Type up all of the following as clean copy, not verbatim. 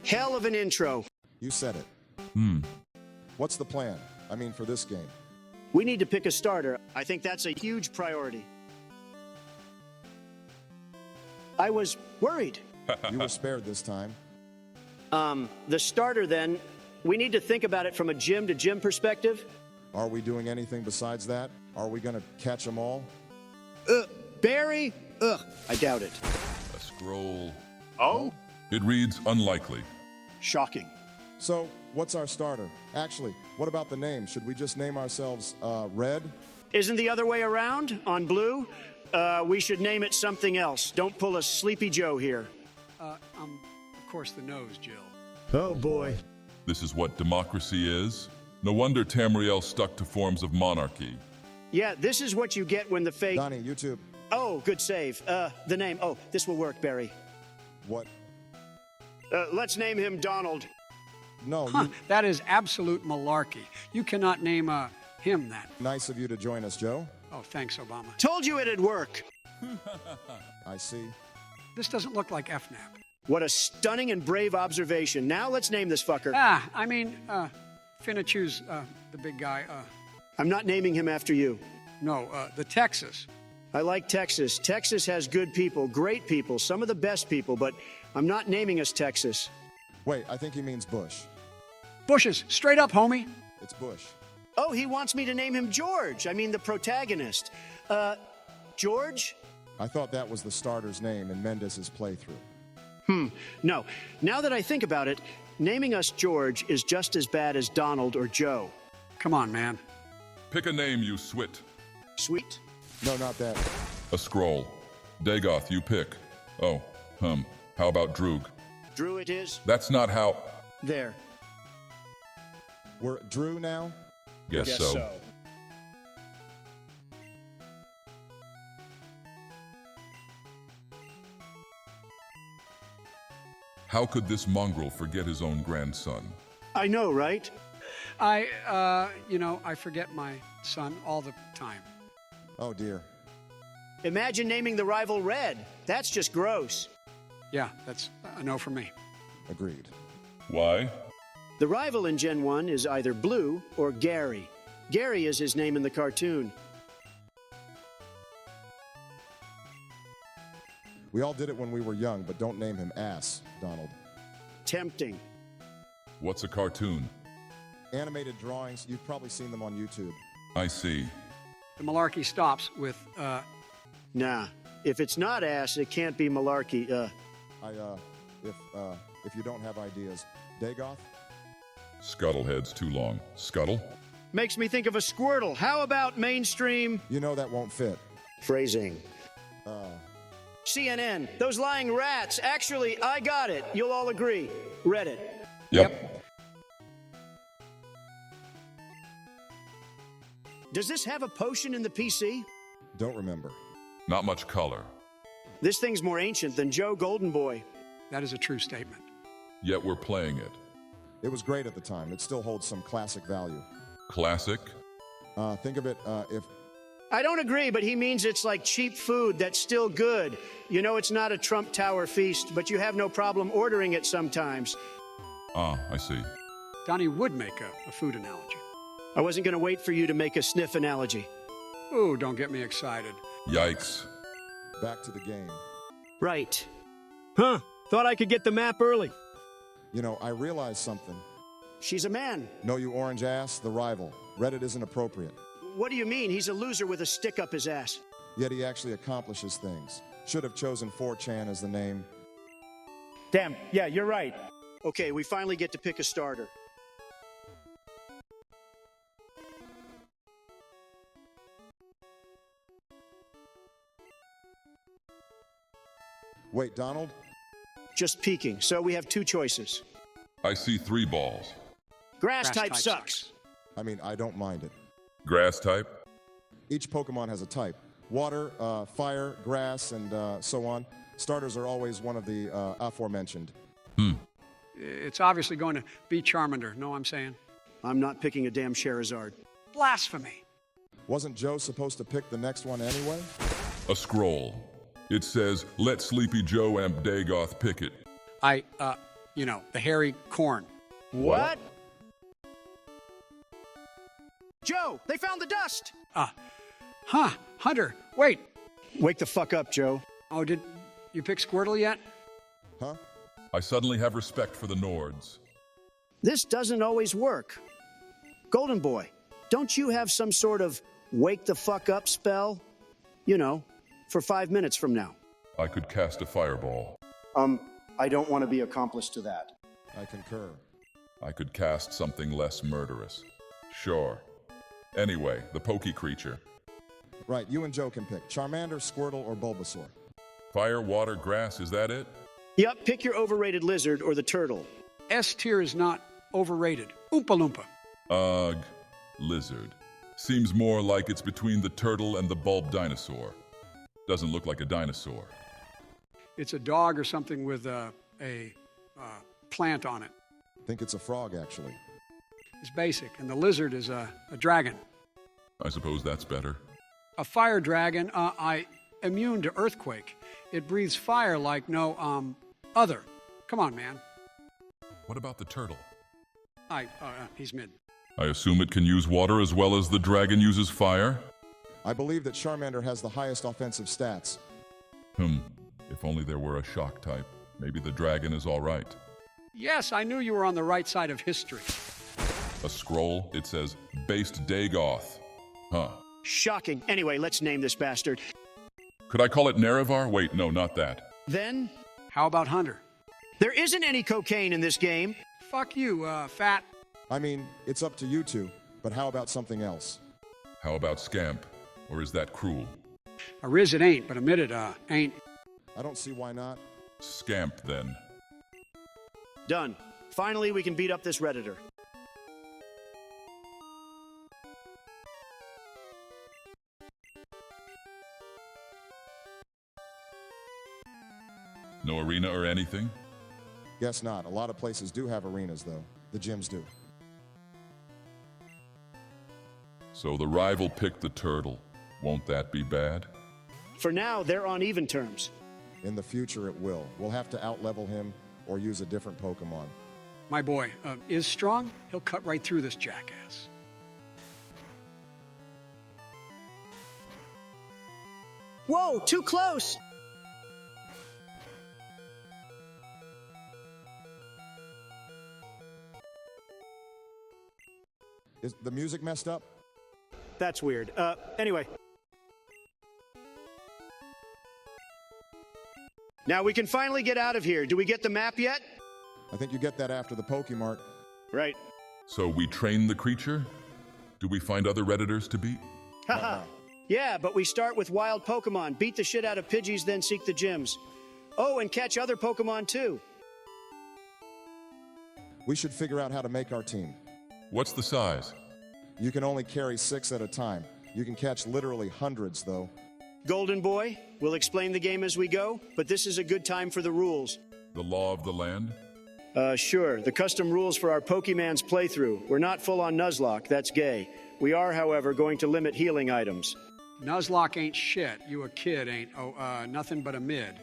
Hell of an intro. You said it. What's the plan? I mean, for this game. We need to pick a starter. I think that's a huge priority. I was worried. You were spared this time. The starter then, we need to think about it from a gym to gym perspective. Are we doing anything besides that? Are we gonna catch them all? Barry? Ugh, I doubt it. A scroll. Oh? It reads unlikely. Shocking. So, what's our starter? Actually, what about the name? Should we just name ourselves, Red? Isn't the other way around on blue? We should name it something else. Don't pull a Sleepy Joe here. Of course the nose, Jill. Oh, boy. This is what democracy is? No wonder Tamriel stuck to forms of monarchy. Yeah, this is what you get when the fake... Donnie, YouTube. Oh, good save. The name. Oh, this will work, Barry. What? Let's name him Donald. No, Huh, that is absolute malarkey. You cannot name him that. Nice of you to join us, Joe. Oh, thanks, Obama. Told you it'd work. I see. This doesn't look like FNAP. What a stunning and brave observation. Now let's name this fucker. Finna choose the big guy. I'm not naming him after you. No, the Texas. I like Texas. Texas has good people, great people, some of the best people, but I'm not naming us Texas. Wait, I think he means Bush. Bushes, straight up, homie. It's Bush. Oh, he wants me to name him George. I mean, the protagonist. George? I thought that was the starter's name in Mendes' playthrough. No. Now that I think about it, naming us George is just as bad as Donald or Joe. Come on, man. Pick a name, you swit. Sweet. No, not that. A scroll. Dagoth, you pick. Oh, how about Droog? Drew it is. That's not how... There. We're Drew now? Guess so. How could this mongrel forget his own grandson? I know, right? I forget my son all the time. Oh, dear. Imagine naming the rival Red. That's just gross. Yeah, that's a no from me. Agreed. Why? The rival in Gen 1 is either Blue or Gary. Gary is his name in the cartoon. We all did it when we were young, but don't name him Ass, Donald. Tempting. What's a cartoon? Animated drawings, you've probably seen them on YouTube. I see. The malarkey stops with, Nah. If it's not ass, it can't be malarkey. If you don't have ideas. Dagoth? Scuttlehead's too long. Scuttle? Makes me think of a Squirtle. How about mainstream You know that won't fit. phrasing? CNN. Those lying rats. Actually, I got it. You'll all agree. Reddit. Yep. Does this have a potion in the PC? Don't remember. Not much color. This thing's more ancient than Joe Golden Boy. that is a true statement. Yet we're playing it. It was great at the time. It still holds some classic value. Classic? Think of it, if... I don't agree, but he means it's like cheap food that's still good. You know, it's not a Trump Tower feast, but you have no problem ordering it sometimes. Ah, I see. Donnie would make a food analogy. I wasn't going to wait for you to make a sniff analogy. Ooh, don't get me excited. Yikes. Back to the game. Right. Huh. Thought I could get the map early. You know, I realized something. She's a man. No, you orange ass, the rival. Reddit isn't appropriate. What do you mean? He's a loser with a stick up his ass. Yet he actually accomplishes things. Should have chosen 4chan as the name. Damn. Yeah, you're right. Okay, we finally get to pick a starter. Wait, Donald? Just peeking. So we have two choices. I see 3 balls. Grass type sucks. I mean, I don't mind it. Grass type? Each Pokemon has a type. Water, fire, grass, and so on. Starters are always one of the aforementioned. It's obviously going to be Charmander. Know what I'm saying? I'm not picking a damn Charizard. Blasphemy. Wasn't Joe supposed to pick the next one anyway? A scroll. It says, let Sleepy Joe and Dagoth pick it. The hairy corn. What? Joe, they found the dust! Hunter, wait. Wake the fuck up, Joe. Oh, did you pick Squirtle yet? Huh? I suddenly have respect for the Nords. This doesn't always work. Golden Boy, don't you have some sort of wake the fuck up spell? You know, for 5 minutes from now. I could cast a fireball. I don't want to be accomplice to that. I concur. I could cast something less murderous. Sure. Anyway, the Poke creature. Right, you and Joe can pick. Charmander, Squirtle, or Bulbasaur. Fire, water, grass, is that it? Yup, pick your overrated lizard or the turtle. S tier is not overrated. Oompa Loompa. Ugh, lizard. Seems more like it's between the turtle and the bulb dinosaur. Doesn't look like a dinosaur. It's a dog or something with a plant on it. I think it's a frog, actually. It's basic. And the lizard is a dragon. I suppose that's better. A fire dragon, immune to earthquake. It breathes fire like no other. Come on, man. What about the turtle? He's mid. I assume it can use water as well as the dragon uses fire? I believe that Charmander has the highest offensive stats. If only there were a shock type. Maybe the dragon is all right. Yes, I knew you were on the right side of history. A scroll, it says, based Dagoth. Huh. Shocking. Anyway, let's name this bastard. Could I call it Nerevar? Wait, no, not that. Then, How about Hunter? there isn't any cocaine in this game. Fuck you, fat. I mean, it's up to you two, but how about something else? How about Scamp? Or is that cruel? A riz it ain't, but admit it, ain't. I don't see why not. Scamp, then. Done. Finally, we can beat up this Redditor. No arena or anything? Guess not. A lot of places do have arenas, though. The gyms do. So the rival picked the turtle. Won't that be bad? For now, they're on even terms. In the future, it will. We'll have to outlevel him or use a different Pokemon. My boy is strong. He'll cut right through this jackass. Whoa, too close! Is the music messed up? That's weird. Anyway. Now we can finally get out of here. Do we get the map yet? I think you get that after the Pokemart. Right. So we train the creature? Do we find other Redditors to beat? Haha. Yeah, but we start with wild Pokemon, beat the shit out of Pidgeys, then seek the gyms. Oh, and catch other Pokemon too. We should figure out how to make our team. What's the size? You can only carry 6 at a time. You can catch literally hundreds, though. Golden Boy, we'll explain the game as we go, but this is a good time for the rules. The law of the land? Sure. The custom rules for our Pokemon's playthrough. We're not full on Nuzlocke, that's gay. We are, however, going to limit healing items. Nuzlocke ain't shit. You a kid ain't. Nothing but a mid.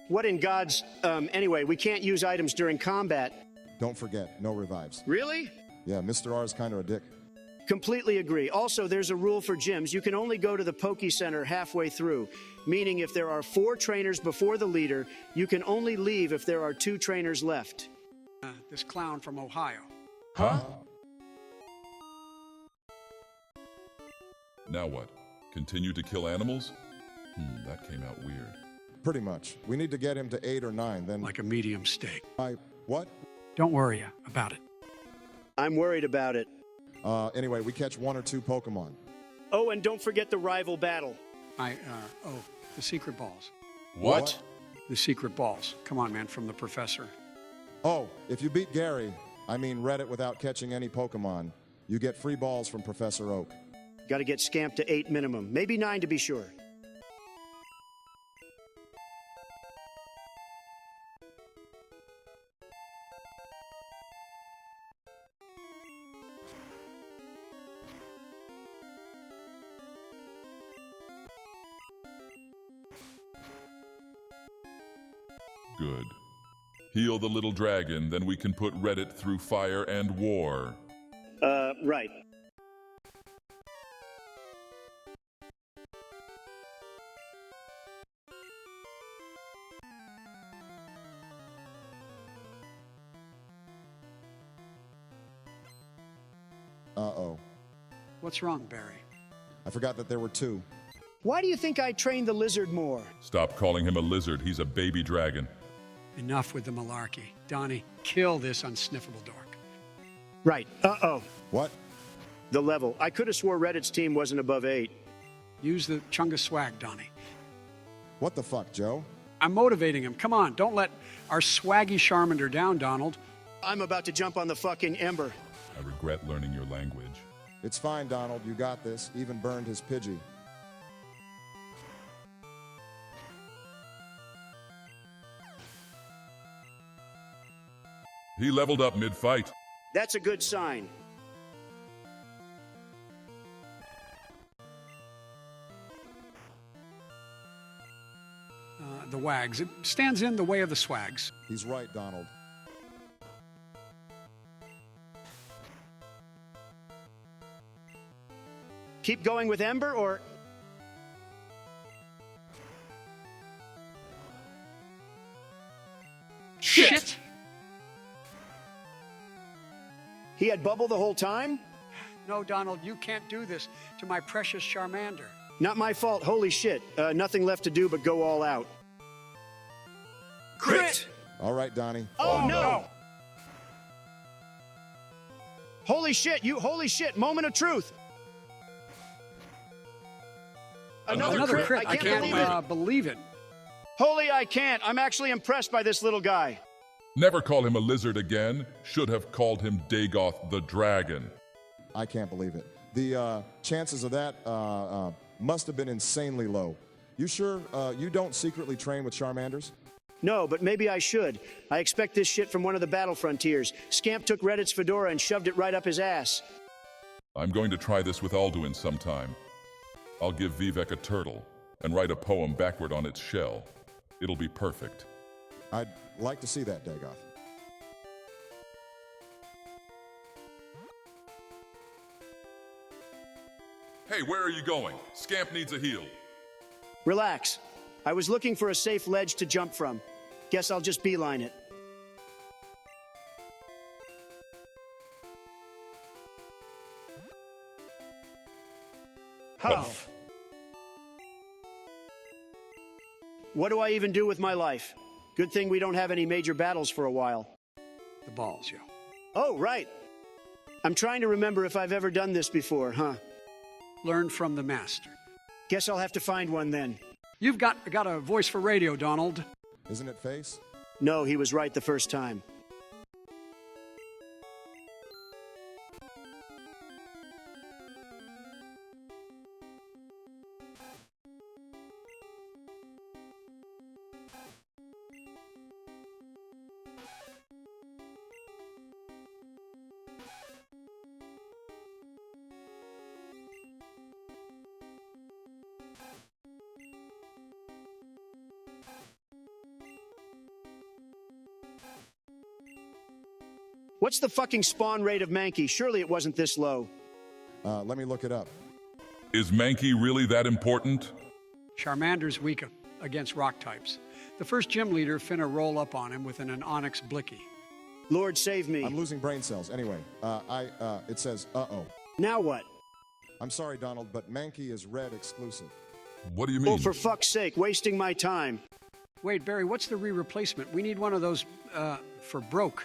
What in God's... anyway, we can't use items during combat. Don't forget, no revives. Really? Yeah, Mr. R is kind of a dick. Completely agree. Also, there's a rule for gyms. You can only go to the Poke Center halfway through, meaning if there are 4 trainers before the leader, you can only leave if there are 2 trainers left. This clown from Ohio. Huh? Now what? Continue to kill animals? That came out weird. Pretty much. We need to get him to 8 or 9, then... Like a medium steak. What? Don't worry about it. I'm worried about it. Anyway, we catch 1 or 2 Pokemon. Oh, and don't forget the rival battle. The secret balls. What? The secret balls. Come on, man, from the professor. Oh, if you beat Gary, I mean Reddit without catching any Pokemon, you get free balls from Professor Oak. Got to get Scamp to 8 minimum, maybe 9 to be sure. Good. Heal the little dragon, then we can put Reddit through fire and war. Right. Uh-oh. What's wrong, Barry? I forgot that there were 2. Why do you think I trained the lizard more? Stop calling him a lizard, he's a baby dragon. Enough with the malarkey. Donnie, kill this unsniffable dork. Right. Uh-oh. What? The level. I could have swore Reddit's team wasn't above 8. Use the Chunga swag, Donnie. What the fuck, Joe? I'm motivating him. Come on, don't let our swaggy Charmander down, Donald. I'm about to jump on the fucking Ember. I regret learning your language. It's fine, Donald. You got this. Even burned his Pidgey. He leveled up mid-fight. That's a good sign. The wags. It stands in the way of the swags. He's right, Donald. Keep going with Ember, or... Shit! He had bubble the whole time? No, Donald, you can't do this to my precious Charmander. Not my fault. Holy shit. Nothing left to do but go all out. Crit! All right, Donnie. Oh, no! Holy shit, holy shit, moment of truth. Another crit. I can't believe it. Holy, I can't. I'm actually impressed by this little guy. Never call him a lizard again. Should have called him Dagoth the dragon. I can't believe it. The chances of that must have been insanely low. You sure you don't secretly train with Charmanders? No, but maybe I should. I expect this shit from one of the battle frontiers. Scamp took Reddit's fedora and shoved it right up his ass. I'm going to try this with Alduin sometime. I'll give Vivek a turtle and write a poem backward on its shell. It'll be perfect. I'd like to see that, Dagoth. Hey, where are you going? Scamp needs a heal. Relax. I was looking for a safe ledge to jump from. Guess I'll just beeline it. Huff. What do I even do with my life? Good thing we don't have any major battles for a while. The balls, yo. Oh, right. I'm trying to remember if I've ever done this before, huh? Learn from the master. Guess I'll have to find one then. You've got a voice for radio, Donald. Isn't it Face? No, he was right the first time. What's the fucking spawn rate of Mankey? Surely it wasn't this low. Let me look it up. Is Mankey really that important? Charmander's weak against rock types. The first gym leader finna roll up on him with an Onyx Blicky. Lord save me. I'm losing brain cells. Anyway, it says, uh-oh. Now what? I'm sorry, Donald, but Mankey is red exclusive. What do you mean? Oh, for fuck's sake, wasting my time. Wait, Barry, what's the replacement? We need one of those, for broke.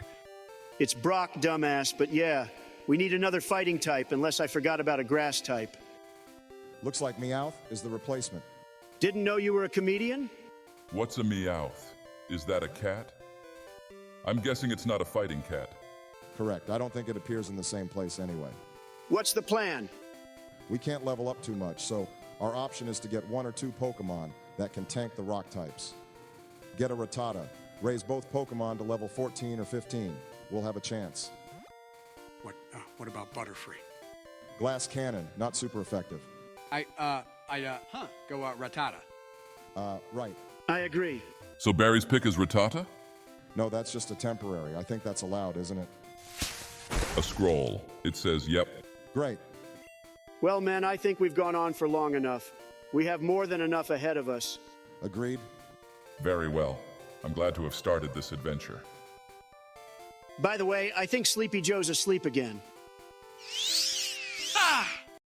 It's Brock, dumbass, but yeah, we need another fighting type, unless I forgot about a grass type. Looks like Meowth is the replacement. Didn't know you were a comedian? What's a Meowth? Is that a cat? I'm guessing it's not a fighting cat. Correct. I don't think it appears in the same place anyway. What's the plan? We can't level up too much, so our option is to get 1 or 2 Pokemon that can tank the rock types. Get a Rattata. Raise both Pokemon to level 14 or 15. We'll have a chance. What about Butterfree? Glass Cannon, not super effective. Go Rattata. Right. I agree. So Barry's pick is Rattata? No, that's just a temporary. I think that's allowed, isn't it? A scroll. It says, yep. Great. Well, men, I think we've gone on for long enough. We have more than enough ahead of us. Agreed? Very well. I'm glad to have started this adventure. By the way, I think Sleepy Joe's asleep again.